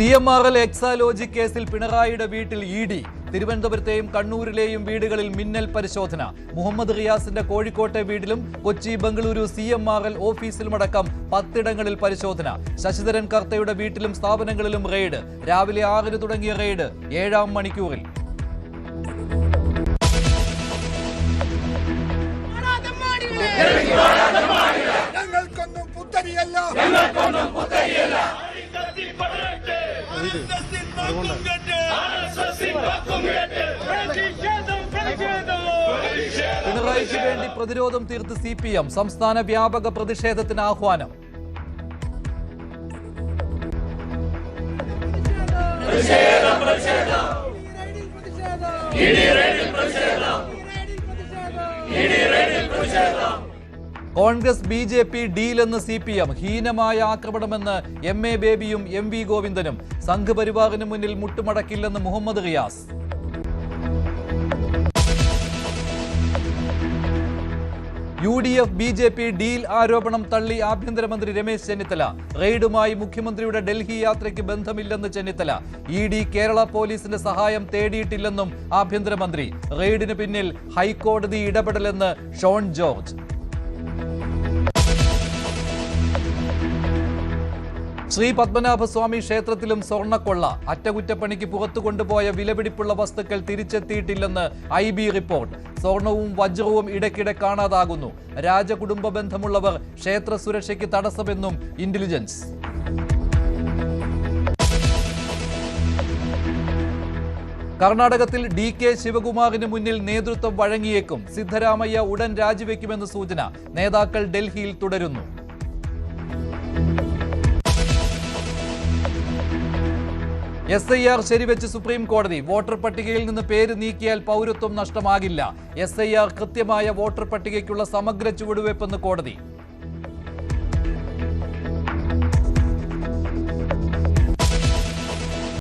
CMRL Exalogic കേസിൽ പിണറായിയുടെ വീട്ടിൽ ഇഡി. തിരുവനന്തപുരത്തെയും കണ്ണൂരിലെയും വീടുകളിൽ മിന്നൽ പരിശോധന. മുഹമ്മദ് റിയാസിന്റെ കോഴിക്കോട്ടെ വീട്ടിലും കൊച്ചി ബംഗളൂരു CMRL ഓഫീസിലുമടക്കം 10 ഇടങ്ങളിൽ പരിശോധന. ശശിധരൻ കർത്തയുടെ വീട്ടിലും സ്ഥാപനങ്ങളിലും റെയ്ഡ്. രാവിലെ 6 തുടങ്ങിയ റെയ്ഡ് 7-ാം മണിക്കൂറിൽ. പിണറായിക്ക് വേണ്ടി പ്രതിരോധം തീർത്ത് CPM. സംസ്ഥാന വ്യാപക പ്രതിഷേധത്തിന് ആഹ്വാനം. Congress BJP ഡീലെന്ന് CPM. ഹീനമായ ആക്രമണമെന്ന് MA ബേബിയും MV ഗോവിന്ദനും. സംഘപരിവാറിന് മുന്നിൽ മുട്ടുമടക്കില്ലെന്ന് Muhammad Riyas. UDF BJP deal ആരോപണം തള്ളി ആഭ്യന്തരമന്ത്രി രമേശ് ചെന്നിത്തല. റെയ്ഡുമായി മുഖ്യമന്ത്രിയുടെ ഡൽഹി യാത്രയ്ക്ക് ബന്ധമില്ലെന്ന് ചെന്നിത്തല. ED കേരള പോലീസിന്റെ സഹായം തേടിയിട്ടില്ലെന്നും ആഭ്യന്തരമന്ത്രി. റെയ്ഡിന് പിന്നിൽ ഹൈക്കോടതി ഇടപെടലെന്ന് ഷോൺ ജോർജ്. ശ്രീ പത്മനാഭസ്വാമി ക്ഷേത്രത്തിലും സ്വർണ്ണക്കൊള്ള. അറ്റകുറ്റപ്പണിക്ക് പുറത്തു കൊണ്ടുപോയ വിലപിടിപ്പുള്ള വസ്തുക്കൾ തിരിച്ചെത്തിയിട്ടില്ലെന്ന് IB റിപ്പോർട്ട്. സ്വർണവും വജ്രവും ഇടയ്ക്കിടെ കാണാതാകുന്നു. രാജകുടുംബ ബന്ധമുള്ളവർ ക്ഷേത്ര സുരക്ഷയ്ക്ക് തടസ്സമെന്നും ഇന്റലിജൻസ്. കർണാടകത്തിൽ DK ശിവകുമാറിന് മുന്നിൽ നേതൃത്വം വഴങ്ങിയേക്കും. സിദ്ധരാമയ്യ ഉടൻ രാജിവെക്കുമെന്ന് സൂചന. നേതാക്കൾ ഡൽഹിയിൽ തുടരുന്നു. SIR ശരിവെച്ച് സുപ്രീം കോടതി. വോട്ടർ പട്ടികയിൽ നിന്ന് പേര് നീക്കിയാൽ പൗരത്വം നഷ്ടമാകില്ല. SIR കൃത്യമായ വോട്ടർ പട്ടികയ്ക്കുള്ള സമഗ്ര ചുവടുവയ്പ്പെന്ന് കോടതി.